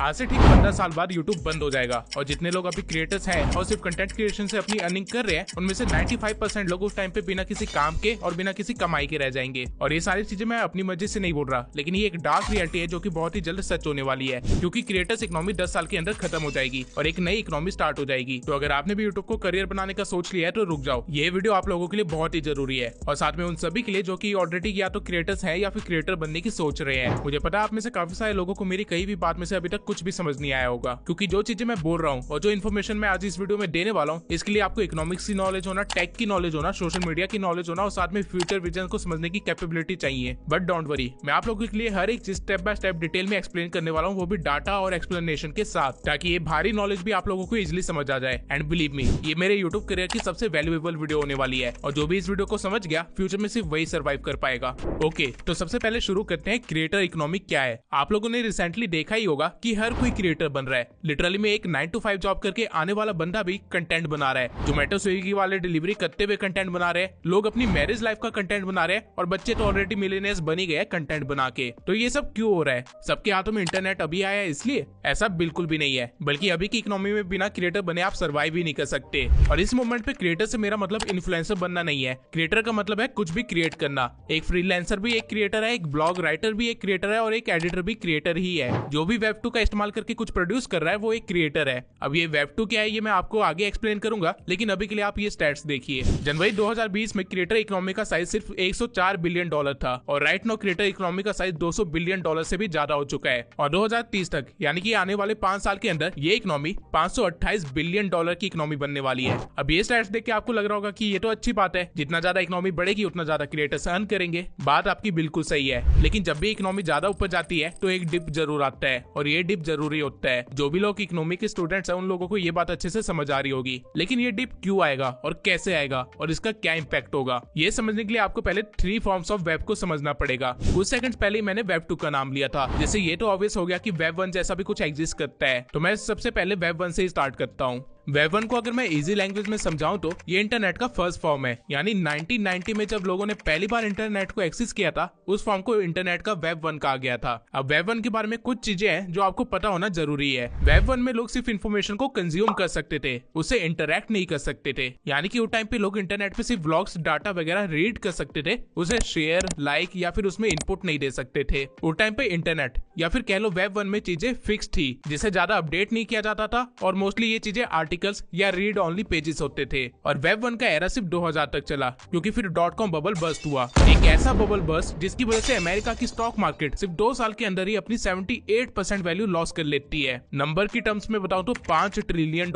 आज से ठीक 15 साल बाद यूट्यूब बंद हो जाएगा और जितने लोग अभी क्रिएटर्स हैं और सिर्फ कंटेंट क्रिएशन से अपनी अर्निंग कर रहे हैं उनमें से 95% लोग उस टाइम पे बिना किसी काम के और बिना किसी कमाई के रह जाएंगे। और ये सारी चीजें मैं अपनी मर्जी से नहीं बोल रहा, लेकिन ये एक डार्क रियलिटी है जो कि बहुत ही जल्द सच होने वाली है, क्योंकि क्रिएटर्स इकोनॉमी 10 साल के अंदर खत्म हो जाएगी और एक नई इकोनॉमी स्टार्ट हो जाएगी। तो अगर आपने भी यूट्यूब को करियर बनाने का सोच लिया है तो रुक जाओ, ये वीडियो आप लोगों के लिए बहुत ही जरूरी है और साथ में उन सभी के लिए जो कि ऑलरेडी या तो क्रिएटर्स हैं या फिर क्रिएटर बनने की सोच रहे हैं। मुझे पता है आप में से काफी सारे लोगों को मेरी कई भी बात में से अभी तक कुछ भी समझ नहीं आया होगा, क्योंकि जो चीजें मैं बोल रहा हूँ और जो इन्फॉर्मेशन मैं आज इस वीडियो में देने वाला हूँ इसके लिए आपको इकोनॉमिक्स की नॉलेज होना, टेक की नॉलेज होना, सोशल मीडिया की नॉलेज होना और साथ में फ्यूचर विजन को समझने की कैपेबिलिटी चाहिए। बट डोंट वरी, मैं आप लोगों के लिए हर एक चीज स्टेप बाय स्टेप डिटेल में एक्सप्लेन करने वाला हूँ, वो भी डाटा और एक्सप्लेनेशन के साथ, ताकि ये भारी नॉलेज भी आप लोगों को इजिली समझ आ जाए। एंड बिलीव मी, ये मेरे यूट्यूब करियर की सबसे वैल्यूएबल वीडियो होने वाली है और जो भी इस वीडियो को समझ गया फ्यूचर में सिर्फ वही सर्वाइव कर पाएगा। ओके, तो सबसे पहले शुरू करते हैं क्रिएटर इकोनॉमी क्या है। आप लोगों ने रिसेंटली देखा ही होगा कि हर कोई क्रिएटर बन रहा है। लिटरली में एक 9 to 5 जॉब करके आने वाला बंदा भी कंटेंट बना रहा है। जोमेटो स्विगी वाले डिलीवरी करते हुए कंटेंट बना रहे हैं, लोग अपनी मैरिज लाइफ का कंटेंट बना रहे हैं और बच्चे तो ऑलरेडी मिलियनेयर्स बन ही गए कंटेंट बना के। तो ये सब क्यों हो रहा है? सबके हाथों में इंटरनेट अभी आया है इसलिए? ऐसा बिल्कुल भी नहीं है, बल्कि अभी की इकोनॉमी में बिना क्रिएटर बने आप सर्वाइव ही नहीं कर सकते। और इस मोमेंट पे क्रिएटर से मेरा मतलब इन्फ्लुएंसर बनना नहीं है। क्रिएटर का मतलब है कुछ भी क्रिएट करना। एक फ्रीलांसर भी एक क्रिएटर है, एक ब्लॉग राइटर भी एक क्रिएटर है और एक एडिटर भी क्रिएटर ही है। जो भी वेब 2 का इस्तेमाल करके कुछ प्रोड्यूस कर रहा है वो एक क्रिएटर है। अब ये वेब 2 क्या है ये मैं आपको आगे एक्सप्लेन करूंगा, लेकिन अभी के लिए आप ये स्टैट्स देखिए। जनवरी 2020 में क्रिएटर इकोनॉमी का साइज सिर्फ $104 बिलियन था और राइट नाउ क्रिएटर इकोनॉमी का साइज $200 बिलियन से भी ज्यादा हो चुका है। और 2030 तक यानी कि आने वाले 5 साल के अंदर ये इकोनॉमी $528 बिलियन की इकोनॉमी बनने वाली है। अब ये स्टैट्स देख के आपको लग रहा होगा कि ये तो अच्छी बात है, जितना ज्यादा इकोनॉमी बढ़ेगी उतना ज्यादा क्रिएटर्स अर्न करेंगे। बात आपकी बिल्कुल सही है, लेकिन जब भी इकोनॉमी ज्यादा ऊपर जाती है तो एक डिप जरूर आता है और ये डिप जरूरी होता है। जो भी लोग इकोनॉमी के स्टूडेंट्स हैं उन लोगों को ये बात अच्छे से समझ आ रही होगी, लेकिन ये डिप क्यों आएगा और कैसे आएगा और इसका क्या इम्पैक्ट होगा, ये समझने के लिए आपको पहले 3 फॉर्म्स ऑफ वेब को समझना पड़ेगा। कुछ सेकंड्स पहले ही मैंने वेब 2 का नाम लिया था, जैसे ये तो ऑब्वियस हो गया कि वेब 1 जैसा भी कुछ एग्जिस्ट करता है। तो मैं सबसे पहले वेब 1 से ही स्टार्ट करता हूँ। वेब 1 को अगर मैं इजी लैंग्वेज में समझाऊं तो ये इंटरनेट का फर्स्ट फॉर्म है। यानी 1990 में जब लोगों ने पहली बार इंटरनेट को एक्सेस किया था उस फॉर्म को इंटरनेट का वेब 1 कहा गया था। अब वेब 1 के बारे में कुछ चीजें हैं जो आपको पता होना जरूरी है। वेब 1 में लोग सिर्फ इन्फॉर्मेशन को कंज्यूम कर सकते थे, उससे इंटरैक्ट नहीं कर सकते थे। यानी कि उस टाइम पे लोग इंटरनेट पे सिर्फ व्लॉग्स, डाटा वगैरह रीड कर सकते थे, उसे शेयर, लाइक या फिर उसमें इनपुट नहीं दे सकते थे। उस टाइम पे इंटरनेट या फिर कह लो वेब 1 में चीजें फिक्स थी, जिसे ज्यादा अपडेट नहीं किया जाता था और मोस्टली ये चीजें आर्टिकल्स या रीड ओनली पेजेस होते थे। और वेब 1 का एरा सिर्फ 2000 तक चला, क्योंकि फिर .com बबल बस्ट हुआ। एक ऐसा बबल बस्ट जिसकी वजह से अमेरिका की स्टॉक मार्केट सिर्फ 2 साल के अंदर ही अपनी 78% वैल्यू लॉस कर लेती है। नंबर की टर्म्स में बताऊं तो $5 ट्रिलियन।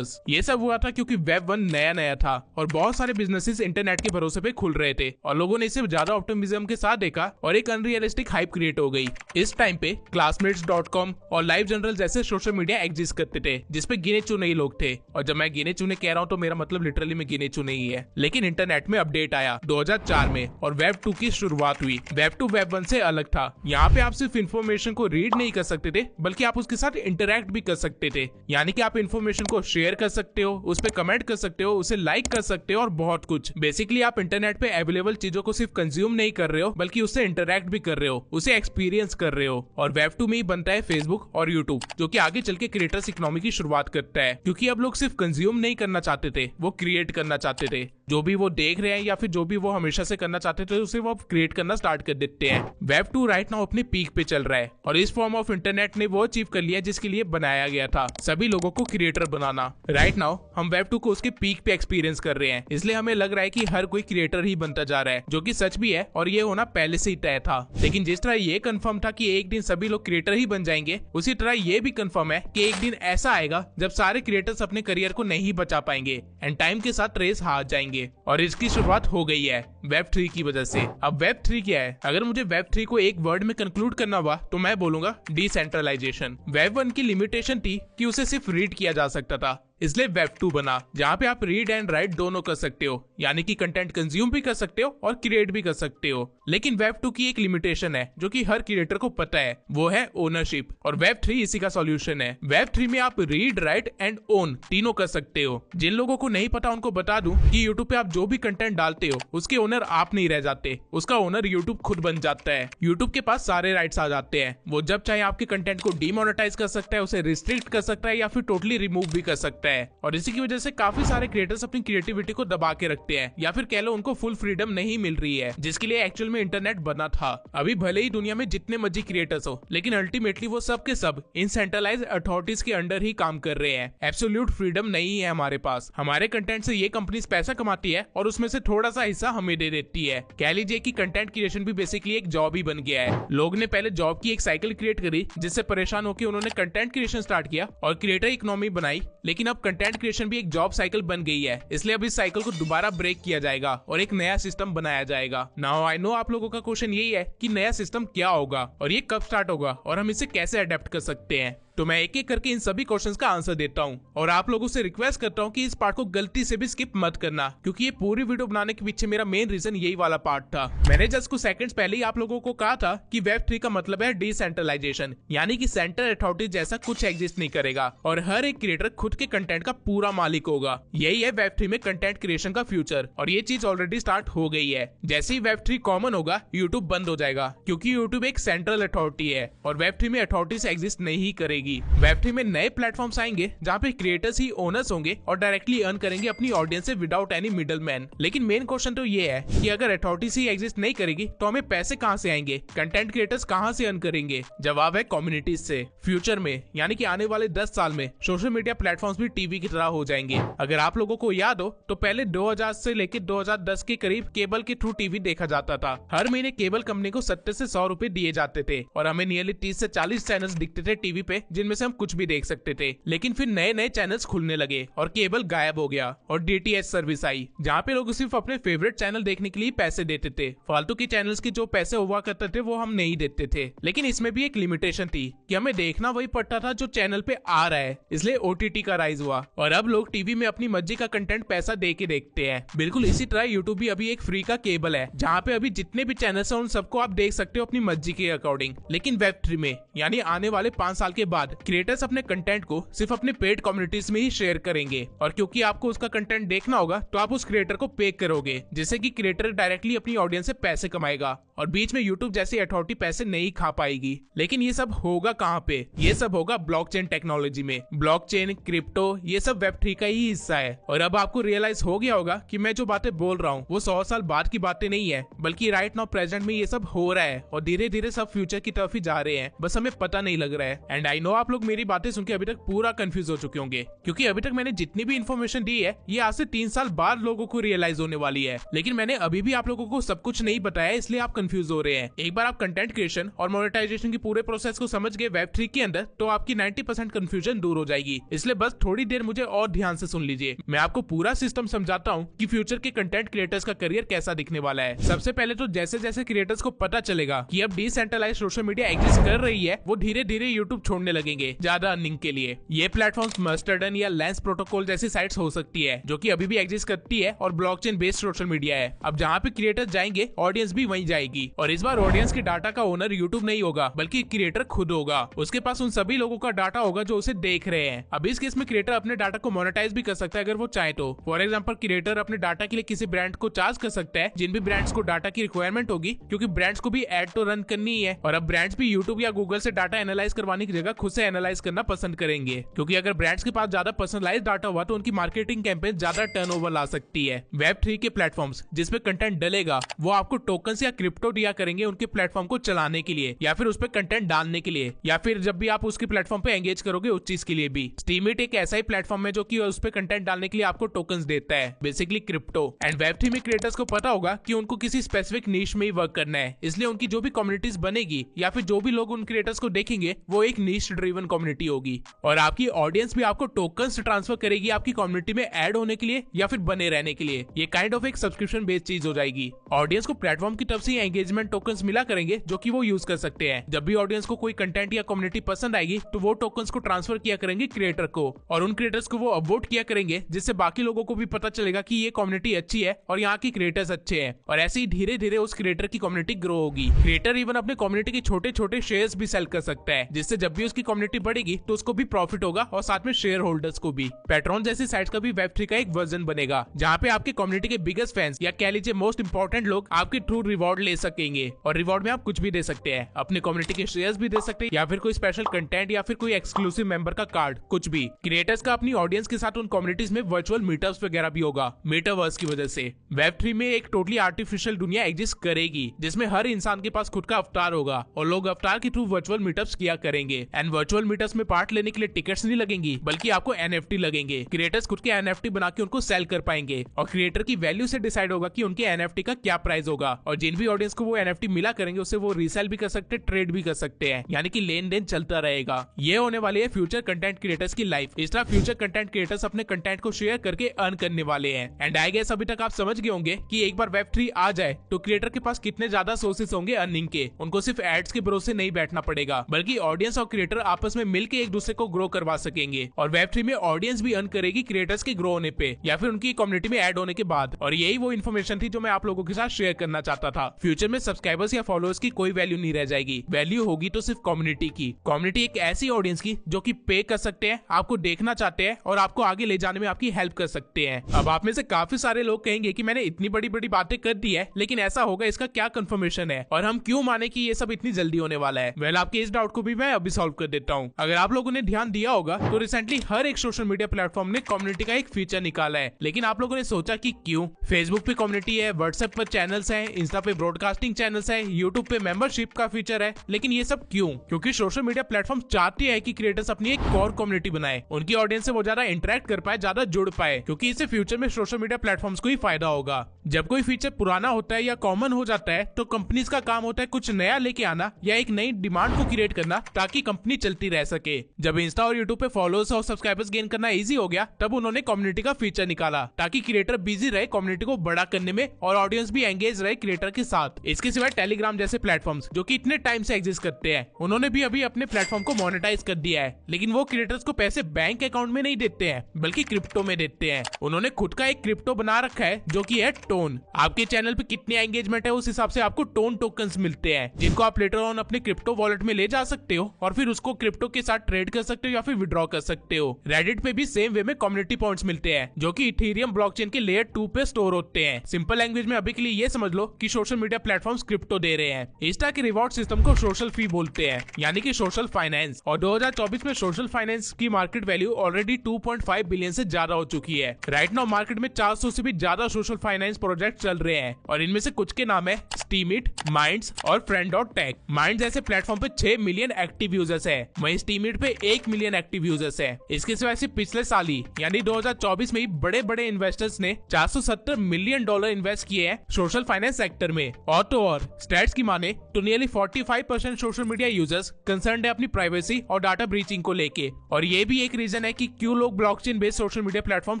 ये सब हुआ था क्योंकि वेब 1 नया नया था और बहुत सारे बिजनेसेस इंटरनेट के भरोसे पे खुल रहे थे और लोगों ने इसे ज्यादा ऑप्टिमिज्म के साथ देखा और एक अनरियलिस्टिक हाइप क्रिएट हो गई। इस टाइम पे classmates.com और लाइव जनरल जैसे सोशल मीडिया एग्जिस्ट करते थे जिसपे गिने चुने ही लोग थे। और जब मैं गिने चुने कह रहा हूँ तो मेरा मतलब लिटरली में गिने चुने ही है। लेकिन इंटरनेट में अपडेट आया 2004 में और वेब 2 की शुरुआत हुई। वेब 2 वेब 1 से अलग था। यहाँ पे आप सिर्फ इन्फॉर्मेशन को रीड नहीं कर सकते थे, बल्कि आप उसके साथ इंटरैक्ट भी कर सकते थे। यानी कि आप इन्फॉर्मेशन को शेयर कर सकते हो, उस पर कमेंट कर सकते हो, उसे लाइक कर सकते हो और बहुत कुछ। बेसिकली आप इंटरनेट पे अवेलेबल चीजों को सिर्फ कंज्यूम नहीं कर रहे हो, बल्कि उससे इंटरैक्ट भी कर रहे हो, उसे एक्सपीरियंस कर रहे हो। और वेब 2 में ही बनता है फेसबुक और यूट्यूब, जो कि आगे चल के क्रिएटर्स इकोनॉमी की शुरुआत करता है, क्योंकि अब लोग सिर्फ कंज्यूम नहीं करना चाहते थे, वो क्रिएट करना चाहते थे। जो भी वो देख रहे हैं या फिर जो भी वो हमेशा से करना चाहते थे उसे वो क्रिएट करना स्टार्ट कर देते हैं। वेब 2 राइट नाउ अपने पीक पे चल रहा है और इस फॉर्म ऑफ इंटरनेट ने वो अचीव कर लिया जिसके लिए बनाया गया था, सभी लोगों को क्रिएटर बनाना। राइट नाउ हम वेब 2 को उसके पीक पे एक्सपीरियंस कर रहे हैं, इसलिए हमें लग रहा है कि हर कोई क्रिएटर ही बनता जा रहा है, जो कि सच भी है और ये होना पहले से ही तय था। लेकिन जिस तरह ये कंफर्म था कि एक दिन सभी लोग क्रिएटर ही बन जाएंगे, उसी तरह ये भी कंफर्म है कि एक दिन ऐसा आएगा जब सारे क्रिएटर्स अपने करियर को नहीं बचा पाएंगे एंड टाइम के साथ रेस हार जाएंगे। और इसकी शुरुआत हो गई है वेब 3 की वजह से। अब वेब 3 क्या है? अगर मुझे वेब 3 को एक वर्ड में कंक्लूड करना हुआ तो मैं बोलूंगा डिसेंट्रलाइजेशन। वेब 1 की लिमिटेशन थी कि उसे सिर्फ रीड किया जा सकता था, इसलिए वेब 2 बना, जहाँ पे आप रीड एंड राइट दोनों कर सकते हो, यानी कि कंटेंट कंज्यूम भी कर सकते हो और क्रिएट भी कर सकते हो। लेकिन वेब 2 की एक लिमिटेशन है जो कि हर क्रिएटर को पता है, वो है ओनरशिप, और वेब 3 इसी का सॉल्यूशन है। वेब 3 में आप रीड राइट एंड ओन तीनों कर सकते हो। जिन लोगों को नहीं पता उनको बता दूं कि यूट्यूब पे आप जो भी कंटेंट डालते हो उसके ओनर आप नहीं रह जाते, उसका ओनर यूट्यूब खुद बन जाता है। यूट्यूब के पास सारे राइट्स आ जाते हैं, वो जब चाहे आपके कंटेंट को डीमोनेटाइज कर सकता है, उसे रिस्ट्रिक्ट कर सकता है या फिर टोटली रिमूव भी कर सकता है। और इसी की वजह से काफी सारे क्रिएटर्स अपनी क्रिएटिविटी को दबा के रखते हैं, या फिर कह लो उनको फुल फ्रीडम नहीं मिल रही है, जिसके लिए एक्चुअल में इंटरनेट बना था। अभी भले ही दुनिया में जितने मर्जी क्रिएटर्स हो, लेकिन अल्टीमेटली वो सब के सब इन सेंट्रलाइज्ड अथॉरिटीज के अंडर ही काम कर रहे हैं। एब्सोल्यूट फ्रीडम नहीं है हमारे पास। हमारे कंटेंट से ये कंपनीज पैसा कमाती है और उसमें से थोड़ा सा हिस्सा हमें दे देती है। कह लीजिए कि कंटेंट क्रिएशन भी बेसिकली एक जॉब ही बन गया है। लोग ने पहले जॉब की एक साइकिल क्रिएट करी, जिससे परेशान होकर उन्होंने कंटेंट क्रिएशन स्टार्ट किया और क्रिएटर इकोनॉमी बनाई, लेकिन अब कंटेंट क्रिएशन भी एक जॉब साइकिल बन गई है। इसलिए अब इस साइकिल को दोबारा ब्रेक किया जाएगा और एक नया सिस्टम बनाया जाएगा। नाउ आई नो आप लोगों का क्वेश्चन यही है कि नया सिस्टम क्या होगा और ये कब स्टार्ट होगा और हम इसे कैसे अडेप्ट कर सकते हैं। तो मैं एक एक करके इन सभी क्वेश्चंस का आंसर देता हूं और आप लोगों से रिक्वेस्ट करता हूं कि इस पार्ट को गलती से भी स्किप मत करना, क्योंकि ये पूरी वीडियो बनाने के पीछे मेरा मेन रीजन यही वाला पार्ट था। मैंने जस्ट कुछ सेकंड्स पहले ही आप लोगों को कहा था कि वेब 3 का मतलब है डिसेंट्रलाइजेशन, यानी कि सेंटर अथॉरिटी जैसा कुछ एग्जिस्ट नहीं करेगा और हर एक क्रिएटर खुद के कंटेंट का पूरा मालिक होगा। यही है वेब 3 में कंटेंट क्रिएशन का फ्यूचर, और ये चीज ऑलरेडी स्टार्ट हो गई है। जैसे ही वेब 3 कॉमन होगा, यूट्यूब बंद हो जाएगा, क्योंकि यूट्यूब एक सेंट्रल अथॉरिटी है और वेब 3 में अथॉरिटीज एग्जिस्ट नहीं करेगी। वेब 3 में नए प्लेटफॉर्म्स आएंगे जहाँ पे क्रिएटर्स ही ओनर्स होंगे और डायरेक्टली अर्न करेंगे अपनी ऑडियंस से विदाउट एनी मिडल मैन। लेकिन मेन क्वेश्चन तो ये है कि अगर अथॉरिटीज ही एग्जिस्ट नहीं करेगी तो हमें पैसे कहाँ से आएंगे, कंटेंट क्रिएटर्स कहाँ से अर्न करेंगे? जवाब है कम्युनिटीज से। फ्यूचर में यानी कि आने वाले 10 साल में सोशल मीडिया प्लेटफॉर्म्स भी टीवी की तरह हो जाएंगे। अगर आप लोगों को याद हो तो पहले 2000 से लेकर 2010 के करीब केबल के थ्रू टीवी देखा जाता था। हर महीने केबल कंपनी को 70 से 100 रुपए दिए जाते थे और हमें नियरली 30 से 40 चैनल्स दिखते थे टीवी पे, जिनमें से हम कुछ भी देख सकते थे। लेकिन फिर नए नए चैनल्स खुलने लगे और केबल गायब हो गया और डीटीएच सर्विस आई, जहाँ पे लोग सिर्फ अपने फेवरेट चैनल देखने के लिए पैसे देते थे। फालतू के चैनल्स की जो पैसे हुआ करते थे वो हम नहीं देते थे। लेकिन इसमें भी एक लिमिटेशन थी कि हमें देखना वही पड़ता था जो चैनल पे आ रहा है, इसलिए ओटीटी का राइज हुआ और अब लोग टीवी में अपनी मर्जी का कंटेंट पैसा दे के देखते हैं। बिल्कुल इसी तरह यूट्यूब भी अभी एक फ्री का केबल है, जहाँ पे अभी जितने भी चैनल्स हैं उन सबको आप देख सकते हो अपनी मर्जी के अकॉर्डिंग। लेकिन वेब 3 में यानी आने वाले 5 साल के बाद क्रिएटर्स अपने कंटेंट को सिर्फ अपने पेड कम्युनिटीज में ही शेयर करेंगे, और क्योंकि आपको उसका कंटेंट देखना होगा तो आप उस क्रिएटर को पे करोगे, जिससे कि क्रिएटर डायरेक्टली अपनी ऑडियंस से पैसे कमाएगा और बीच में यूट्यूब जैसी अथॉरिटी पैसे नहीं खा पाएगी। लेकिन ये सब होगा कहाँ पे? ये सब होगा ब्लॉकचेन टेक्नोलॉजी में। ब्लॉकचेन, क्रिप्टो, ये सब वेब 3 का ही हिस्सा है। और अब आपको रियलाइज हो गया होगा कि मैं जो बातें बोल रहा हूँ वो 100 साल बाद की बातें नहीं है, बल्कि राइट नाउ प्रेजेंट में ये सब हो रहा है और धीरे धीरे सब फ्यूचर की तरफ ही जा रहे हैं, बस हमें पता नहीं लग रहा है। एंड आई नो आप लोग मेरी बातें सुन के अभी तक पूरा कंफ्यूज हो चुके होंगे, क्योंकि अभी तक मैंने जितनी भी इन्फॉर्मेशन दी है ये आज से 3 साल बाद लोगों को रियलाइज होने वाली है। लेकिन मैंने अभी भी आप लोगों को सब कुछ नहीं बताया, इसलिए आप कंफ्यूज हो रहे हैं। एक बार आप कंटेंट क्रिएशन और मोनेटाइजेशन के पूरे प्रोसेस को समझ गए वेब 3 के अंदर, तो आपकी 90% कंफ्यूजन दूर हो जाएगी। इसलिए बस थोड़ी देर मुझे और ध्यान से सुन लीजिए। मैं आपको पूरा सिस्टम समझाता हूँ कि फ्यूचर के कंटेंट क्रिएटर्स का करियर कैसा दिखने वाला है। सबसे पहले तो जैसे जैसे क्रिएटर्स को पता चलेगा कि अब डिसेंट्रलाइज सोशल मीडिया एग्जिस्ट कर रही है, वो धीरे धीरे यूट्यूब छोड़ने लगेंगे ज्यादा अर्निंग के लिए। ये प्लेटफॉर्म्स मस्टर्डन या लेंस प्रोटोकॉल जैसी साइट्स हो सकती है, जो कि अभी भी एग्जिस्ट करती है और ब्लॉकचेन बेस्ड सोशल मीडिया है। अब जहाँ पे क्रिएटर्स जाएंगे ऑडियंस भी वहीं जाएगी, और इस बार ऑडियंस के डाटा का ओनर यूट्यूब नहीं होगा बल्कि क्रिएटर खुद होगा। उसके पास उन सभी लोगों का डाटा होगा जो उसे देख रहे हैं। अब इस केस में क्रिएटर अपने डाटा को मोनेटाइज भी कर सकता है अगर वो चाहे तो। फॉर एग्जांपल क्रिएटर अपने डाटा के लिए किसी ब्रांड को चार्ज कर सकता है, जिन भी ब्रांड्स को डाटा की रिक्वायरमेंट होगी, क्योंकि ब्रांड्स को भी एड तो रन करनी है। और अब ब्रांड्स भी यूट्यूब या गूगल से डाटा एनालाइज करवाने की जगह खुद से एनालाइज करना पसंद करेंगे, क्योंकि अगर ब्रांड्स के पास ज्यादा पर्सनलाइज्ड डाटा हुआ तो उनकी मार्केटिंग कैंपेन ज्यादा टर्नओवर ला सकती है। वेब 3 के प्लेटफॉर्म्स जिसपे कंटेंट डलेगा वो आपको टोकन्स या क्रिप्टो दिया करेंगे उनके प्लेटफॉर्म को चलाने के लिए, या फिर उस पर कंटेंट डालने के लिए, या फिर जब भी आप उसके प्लेटफॉर्म पे एंगेज करोगे उस चीज के लिए भी। स्टीमिट एक ऐसा ही प्लेटफॉर्म है जो कि उस पे कंटेंट डालने के लिए आपको टोकन्स देता है, बेसिकली क्रिप्टो। एंड वेब 3 में क्रिएटर्स को पता होगा कि उनको किसी स्पेसिफिक नीश में ही वर्क करना है, इसलिए उनकी जो भी कम्युनिटीज बनेगी या फिर जो भी लोग उन क्रिएटर्स को देखेंगे वो एक नीश ड्रिवन कम्युनिटी होगी और आपकी ऑडियंस भी आपको टोकन्स ट्रांसफर करेगी आपकी कम्युनिटी में ऐड होने के लिए या फिर बने रहने के लिए। ये काइंड ऑफ एक सब्सक्रिप्शन बेस्ड चीज हो जाएगी। ऑडियंस को प्लेटफॉर्म की तरफ से एंगेजमेंट टोकन्स मिला करेंगे जो कि वो यूज कर सकते हैं। जब भी ऑडियंस को कोई कंटेंट या कम्युनिटी पसंद आएगी तो वो टोकन्स को ट्रांसफर किया करेंगे क्रिएटर को और उन क्रिएटर्स को वो अपवोट किया करेंगे, जिससे बाकी लोगों को भी पता चलेगा कि ये कम्युनिटी अच्छी है और यहाँ की क्रिएटर्स अच्छे हैं और ऐसे ही धीरे धीरे उस क्रिएटर की कम्युनिटी ग्रो होगी। क्रिएटर इवन अपने कम्युनिटी के छोटे छोटे शेयर्स भी सेल कर सकता है, जिससे जब भी उसकी कम्युनिटी बढ़ेगी तो उसको भी प्रॉफिट होगा और साथ में शेयर होल्डर्स को भी। पेट्रॉन जैसी साइट्स का भी वेब3 का एक वर्जन बनेगा जहाँ पे आपके कम्युनिटी के बिगेस्ट फैंस या कह लीजिए मोस्ट इंपोर्टेंट लोग आपके थ्रू रिवॉर्ड ले सकेंगे और रिवॉर्ड में आप कुछ भी दे सकते हैं, अपने कम्युनिटी के शेयर्स भी दे सकते हैं या फिर कोई स्पेशल कंटेंट या फिर कोई एक्सक्लूसिव मेंबर का कार्ड, कुछ भी। क्रिएटर्स का अपनी ऑडियंस के साथ उन कम्युनिटीज में वर्चुअल मीटअप्स वगैरह भी होगा मेटावर्स की वजह से। वेब3 में एक टोटली आर्टिफिशियल दुनिया एग्जिस्ट करेगी जिसमें हर इंसान के पास खुद का अवतार होगा और लोग अवतार के थ्रू वर्चुअल मीटअप्स किया करेंगे। एंड वर्चुअल मीटअप्स में पार्ट लेने के लिए टिकट्स नहीं लगेंगी बल्कि आपको एनएफटी लगेंगे। क्रिएटर्स खुद के एनएफटी बना के उनको सेल कर पाएंगे और क्रिएटर की वैल्यू से डिसाइड होगा कि उनके एनएफटी का क्या प्राइस होगा और जिन भी ऑडियंस को वो एनएफटी मिला करेंगे उससे वो रीसेल भी कर सकते हैं, ट्रेड भी कर सकते हैं, यानी कि लेन देन चलता रहेगा। ये होने वाली है फ्यूचर कंटेंट क्रिएटर्स की लाइफ। इस तरह फ्यूचर कंटेंट क्रिएटर्स अपने कंटेंट को शेयर करके अर्न करने वाले हैं। एंड आई गेस अभी तक आप समझ गए होंगे कि एक बार वेब3 आ जाए तो क्रिएटर के पास कितने ज्यादा सोर्सेस होंगे अर्निंग के। उनको सिर्फ एड्स के भरोसे नहीं बैठना पड़ेगा बल्कि ऑडियंस और क्रिएटर आपस में मिलकर एक दूसरे को ग्रो करवा सकेंगे और वेब3 में ऑडियंस भी अर्न करेगी क्रिएटर्स के ग्रो होने पे या फिर उनकी कम्युनिटी में ऐड होने के बाद। और यही वो इन्फॉर्मेशन थी जो मैं आप लोगों के साथ शेयर करना चाहता था। फ्यूचर में सब्सक्राइबर्स या फॉलोअर्स की कोई वैल्यू नहीं रह जाएगी, वैल्यू होगी तो सिर्फ कम्युनिटी की। कम्युनिटी एक ऐसी ऑडियंस की जो कि पे कर सकते हैं, आपको देखना चाहते हैं और आपको आगे ले जाने में आपकी हेल्प कर सकते हैं। अब आप में से काफी सारे लोग कहेंगे कि मैंने इतनी बड़ी बड़ी बातें कर दी है लेकिन ऐसा होगा इसका क्या कंफर्मेशन है और हम क्यों माने कि ये सब इतनी जल्दी होने वाला है। वेल आपके इस डाउट को भी मैं अभी सॉल्व कर देता हूँ। अगर आप लोगों ने ध्यान दिया होगा तो रिसेंटली हर एक सोशल मीडिया प्लेटफॉर्म ने कम्युनिटी का एक फीचर निकाला है, लेकिन आप लोगों ने सोचा कि क्यों। फेसबुक पे कम्युनिटी है, व्हाट्सएप पर चैनल्स हैं, इंस्टा पे ब्रॉडकास्टिंग चैनल्स हैं, यूट्यूब पे मेंबरशिप का फीचर है, लेकिन ये सब क्यों? क्योंकि सोशल मीडिया प्लेटफॉर्म चाहती है कि क्रिएटर्स अपनी एक कोर कम्युनिटी बनाए, उनकी ऑडियंस से वो ज्यादा इंटरेक्ट कर पाए, ज्यादा जुड़ पाए, क्योंकि इससे फ्यूचर में सोशल मीडिया प्लेटफॉर्म्स को ही फायदा होगा। जब कोई फीचर पुराना होता है या कॉमन हो जाता है तो कंपनीज का काम होता है कुछ नया लेके आना या एक नई डिमांड को क्रिएट करना ताकि कंपनी चलती रह सके। जब इंस्टा और यूट्यूब पे फॉलोअर्स और सब्सक्राइबर्स गेन करना इजी हो गया तब उन्होंने कम्युनिटी का फीचर निकाला ताकि क्रिएटर बिजी रहे कम्युनिटी को बड़ा करने में और ऑडियंस भी एंगेज रहे क्रिएटर के साथ। इसके सिवाय टेलीग्राम जैसे प्लेटफॉर्म्स जो कि इतने टाइम से एग्जिस्ट करते हैं, उन्होंने भी अभी अपने प्लेटफॉर्म को मोनेटाइज कर दिया है, लेकिन वो क्रिएटर्स को पैसे बैंक अकाउंट में नहीं देते हैं बल्कि क्रिप्टो में देते हैं। उन्होंने खुद का एक क्रिप्टो बना रखा है जो कि है टोन। आपके चैनल पे कितनी एंगेजमेंट है उस हिसाब से आपको टोन टोकन्स मिलते हैं जिनको आप लेटर ऑन अपने क्रिप्टो वॉलेट में ले जा सकते हो और फिर उसको क्रिप्टो के साथ ट्रेड कर सकते हो या फिर विड्रॉ कर सकते हो। रेडिट पे भी सेम वे में कम्युनिटी पॉइंट्स मिलते हैं जो कि इथेरियम ब्लॉकचेन के लेयर 2 पे स्टोर होते हैं। सिंपल लैंग्वेज में अभी के लिए ये समझ लो कि सोशल मीडिया प्लेटफॉर्म्स क्रिप्टो दे रहे हैं। इंस्टा के रिवॉर्ड सिस्टम को सोशल फी बोलते हैं, यानी कि सोशल फाइनेंस, और 2024 में सोशल फाइनेंस की मार्केट वैल्यू ऑलरेडी 2.5 बिलियन से ज्यादा हो चुकी है। राइट नाउ मार्केट में 400 से भी ज्यादा सोशल फाइनेंस प्रोजेक्ट चल रहे हैं और इनमें से कुछ के नाम है स्टीमिट, माइंड्स और friend.tech। माइंड्स ऐसे प्लेटफॉर्म पे 6 मिलियन एक्टिव यूजर्स है, वहीं स्टीमिट पे 1 मिलियन एक्टिव यूजर्स है। इसके सिवाय से पिछले साल ही यानी 2024 में ही बड़े बड़े इन्वेस्टर्स ने $470 मिलियन इन्वेस्ट किए हैं सोशल फाइनेंस सेक्टर में। और तो और स्टैट्स की माने तो nearly 45% social media users concerned है अपनी प्राइवेसी और डाटा ब्रीचिंग को लेके। और ये भी एक रीजन है कि क्यों लोग blockchain based social media platform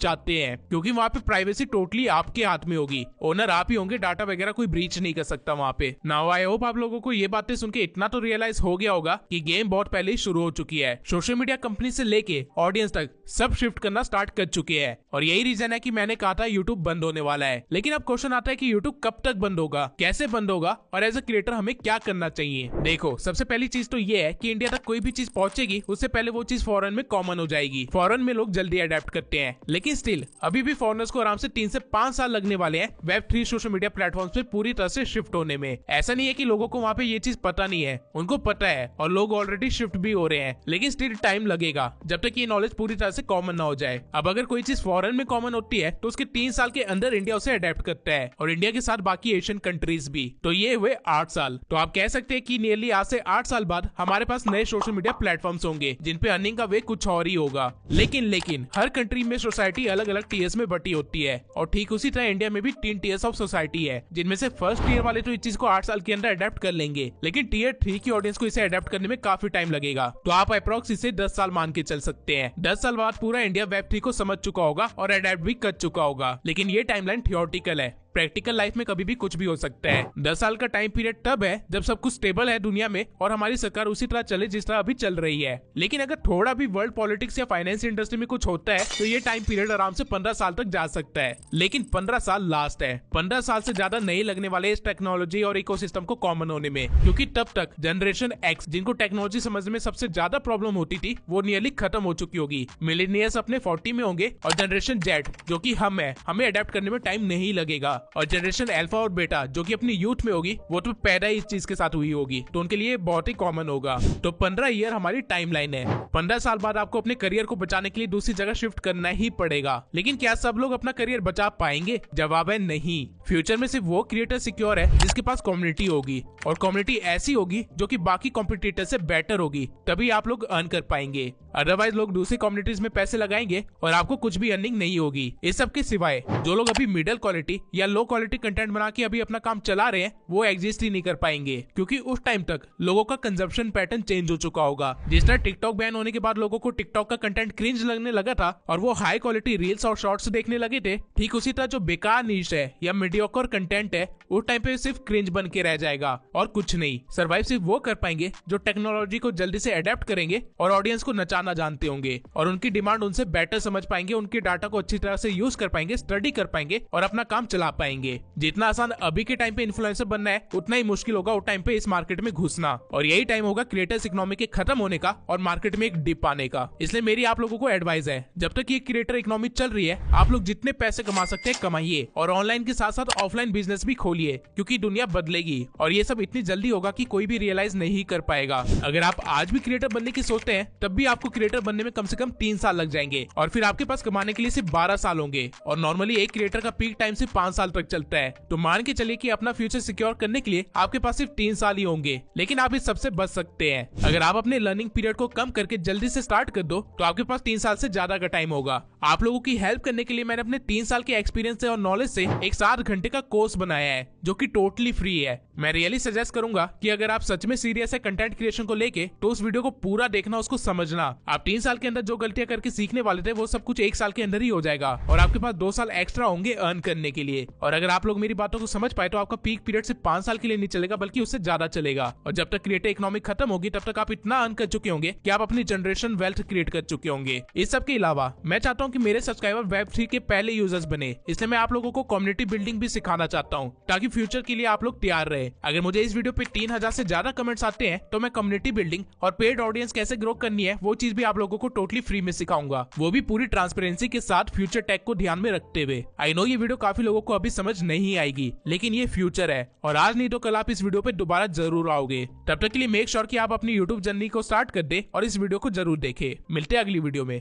चाहते हैं, क्योंकि वहाँ पे प्राइवेसी टोटली आपके हाथ में होगी, ओनर आप ही होंगे, डाटा वगैरह कोई ब्रीच नहीं कर सकता वहाँ पे। नाउ आई होप आप लोगों को ये बातें सुन के इतना तो रियलाइज हो गया होगा कि गेम बहुत पहले ही शुरू हो चुकी है। सोशल मीडिया कंपनी से लेके ऑडियंस तक सब शिफ्ट करना स्टार्ट कर चुके हैं और यही रीजन है कि मैंने कहा था यूट्यूब बंद होने वाला है। लेकिन अब क्वेश्चन आता है कि यूट्यूब कब तक बंद होगा, कैसे बंद होगा और एज अ क्रिएटर हमें क्या करना चाहिए। देखो, सबसे पहली चीज तो ये है कि इंडिया तक कोई भी चीज पहुंचेगी उससे पहले वो चीज फॉरेन में कॉमन हो जाएगी। फॉरेन में लोग जल्दी अडेप्ट करते हैं, लेकिन स्टिल अभी भी फॉरेनर्स को आराम से 3 से 5 साल लगने वाले हैं वेब3 सोशल मीडिया प्लेटफॉर्म्स पे पूरी तरह से शिफ्ट होने में। ऐसा नहीं है कि लोगों को वहाँ पे ये चीज पता नहीं है, उनको पता है और लोग ऑलरेडी शिफ्ट भी हो रहे हैं, लेकिन स्टिल टाइम लगेगा जब तक ये नॉलेज पूरी तरह से कॉमन ना हो जाए। अब अगर कोई चीज फॉरेन में कॉमन होती है तो उसके 3 साल के अंदर इंडिया उसे अडेप्ट करता है और इंडिया के साथ बाकी एशियन कंट्रीज भी। तो ये हुए 8 साल। तो आप कह सकते हैं कि नियरली आज से 8 साल बाद हमारे पास नए सोशल मीडिया प्लेटफॉर्म्स होंगे जिन पे अर्निंग का वे कुछ और ही होगा। लेकिन हर कंट्री में सोसाइटी अलग अलग टीयर्स में बटी होती है और ठीक उसी तरह इंडिया में में भी 3 टीयर्स ऑफ सोसाइटी है, जिनमें से फर्स्ट टीयर वाले तो इस चीज को 8 साल के अंदर अडेप्ट कर लेंगे, लेकिन टीयर 3 की ऑडियंस को इसे अडेप्ट करने में काफी टाइम लगेगा। तो आप अप्रॉक्स इसे 10 साल मान के चल सकते हैं। 10 साल बाद पूरा इंडिया वेब 3 को समझ चुका होगा और अडेप्ट भी कर चुका होगा। लेकिन ये टाइमलाइन थियोरेटिकल है, प्रैक्टिकल लाइफ में कभी भी कुछ भी हो सकता है। 10 साल का टाइम पीरियड तब है जब सब कुछ स्टेबल है दुनिया में और हमारी सरकार उसी तरह चले जिस तरह अभी चल रही है। लेकिन अगर थोड़ा भी वर्ल्ड पॉलिटिक्स या फाइनेंस इंडस्ट्री में कुछ होता है तो ये टाइम पीरियड आराम से 15 साल तक जा सकता है। लेकिन 15 साल लास्ट है। 15 साल से ज्यादा नहीं लगने वाले इस टेक्नोलॉजी और इकोसिस्टम को कॉमन होने में, क्योंकि तब तक जनरेशन एक्स, जिनको टेक्नोलॉजी समझने में सबसे ज्यादा प्रॉब्लम होती थी, वो नियरली खत्म हो चुकी होगी। मिलेनियर्स अपने 40 में होंगे और जनरेशन जेड, जो कि हम है, हमें अडेप्ट करने में टाइम नहीं लगेगा। और जनरेशन अल्फा और बेटा, जो कि अपनी यूथ में होगी, वो तो पैदा ही इस चीज के साथ हुई होगी, तो उनके लिए बहुत ही कॉमन होगा। तो 15 ईयर हमारी टाइमलाइन है। 15 साल बाद आपको अपने करियर को बचाने के लिए दूसरी जगह शिफ्ट करना ही पड़ेगा। लेकिन क्या सब लोग अपना करियर बचा पाएंगे? जवाब है नहीं। फ्यूचर में सिर्फ वो क्रिएटर सिक्योर है जिसके पास कम्युनिटी होगी, और कम्युनिटी ऐसी होगी जो कि बाकी कॉम्पिटिटर से बेटर होगी, तभी आप लोग अर्न कर पाएंगे। अदरवाइज लोग दूसरी कम्युनिटीज में पैसे लगाएंगे और आपको कुछ भी अर्निंग नहीं होगी। इस सब के सिवाय जो लोग अभी मिडिल क्वालिटी या लो क्वालिटी कंटेंट बना के अभी अपना काम चला रहे हैं, वो एग्जिस्ट ही नहीं कर पाएंगे, क्योंकि उस टाइम तक लोगों का कंजप्शन पैटर्न चेंज हो चुका होगा। जिस तरह टिकटॉक बैन होने के बाद लोगों को टिकटॉक का कंटेंट क्रिंज लगने लगा था और वो हाई क्वालिटी रील्स और शॉर्ट्स देखने लगे थे, ठीक उसी तरह जो बेकार नीश है या मीडियोकर कंटेंट है, उस टाइम पे सिर्फ क्रिंज बन के रह जाएगा और कुछ नहीं। सर्वाइव सिर्फ वो कर पाएंगे जो टेक्नोलॉजी को जल्दी से अडेप्ट करेंगे और ऑडियंस को नचाना जानते होंगे और उनकी डिमांड उनसे बेटर समझ पाएंगे, उनके डाटा को अच्छी तरह से यूज कर पाएंगे, स्टडी कर पाएंगे और अपना काम चला पाएंगे। जितना आसान अभी के टाइम पे इन्फ्लुएंसर बनना है, उतना ही मुश्किल होगा उस टाइम पे इस मार्केट में घुसना, और यही टाइम होगा क्रिएटर्स इकोनॉमी के खत्म होने का और मार्केट में एक डिप आने का। इसलिए मेरी आप लोगों को एडवाइस है, जब तक ये क्रिएटर इकोनॉमी चल रही है, आप लोग जितने पैसे कमा सकते हैं कमाइए, और ऑनलाइन के साथ साथ ऑफलाइन बिजनेस भी खोलिए, क्योंकि दुनिया बदलेगी और ये सब इतनी जल्दी होगा कि कोई भी रियलाइज नहीं कर पाएगा। अगर आप आज भी क्रिएटर बनने की सोचते हैं, तब भी आपको क्रिएटर बनने में कम से कम 3 साल लग जाएंगे, और फिर आपके पास कमाने के लिए सिर्फ 12 साल होंगे। और नॉर्मली एक क्रिएटर का पीक टाइम सिर्फ 5 साल तक चलता है। तो मान के चलिए कि अपना फ्यूचर सिक्योर करने के लिए आपके पास सिर्फ 3 साल ही होंगे, लेकिन आप इस सबसे बच सकते हैं। अगर आप अपने लर्निंग पीरियड को कम करके जल्दी से स्टार्ट कर दो, तो आपके पास 3 साल से ज्यादा का टाइम होगा। आप लोगों की हेल्प करने के लिए मैंने अपने 3 साल के एक्सपीरियंस से और नॉलेज से एक 7 घंटे का कोर्स बनाया है, जो कि टोटली फ्री है। मैं रियली सजेस्ट करूंगा कि अगर आप सच में सीरियस है कंटेंट क्रिएशन को लेके, तो उस वीडियो को पूरा देखना, उसको समझना। आप 3 साल के अंदर जो गलतियां करके सीखने वाले थे, वो सब कुछ 1 साल के अंदर ही हो जाएगा और आपके पास 2 साल एक्स्ट्रा होंगे अर्न करने के लिए। और अगर आप लोग मेरी बातों को समझ पाए, तो आपका पीक पीरियड सिर्फ 5 साल के लिए नहीं चलेगा, बल्कि उससे ज्यादा चलेगा। और जब तक क्रिएटर इकोनॉमी खत्म होगी, तब तक आप इतना अर्न कर चुके होंगे कि आप अपनी जनरेशन वेल्थ क्रिएट कर चुके होंगे। इस सब के अलावा मैं चाहता हूँ कि मेरे सब्सक्राइबर Web3 के पहले यूजर्स बने, इसलिए मैं आप लोगों को कम्युनिटी बिल्डिंग भी सिखाना चाहता हूँ, ताकि फ्यूचर के लिए आप लोग तैयार रहे। अगर मुझे इस वीडियो पे 3000 से ज्यादा कमेंट्स आते हैं, तो मैं कम्युनिटी बिल्डिंग और पेड ऑडियंस कैसे ग्रो करनी है, वो चीज भी आप लोगों को टोटली फ्री में सिखाऊंगा, वो भी पूरी ट्रांसपेरेंसी के साथ, फ्यूचर टेक को ध्यान में रखते हुए। आई नो ये वीडियो काफी लोगों को अभी समझ नहीं आएगी, लेकिन ये फ्यूचर है और आज नहीं तो कल आप इस वीडियो पे दोबारा जरूर आओगे। तब तक के लिए मेक श्योर कि आप अपनी यूट्यूब जर्नी को स्टार्ट कर दे और इस वीडियो को जरूर देखें। मिलते हैं अगली वीडियो में।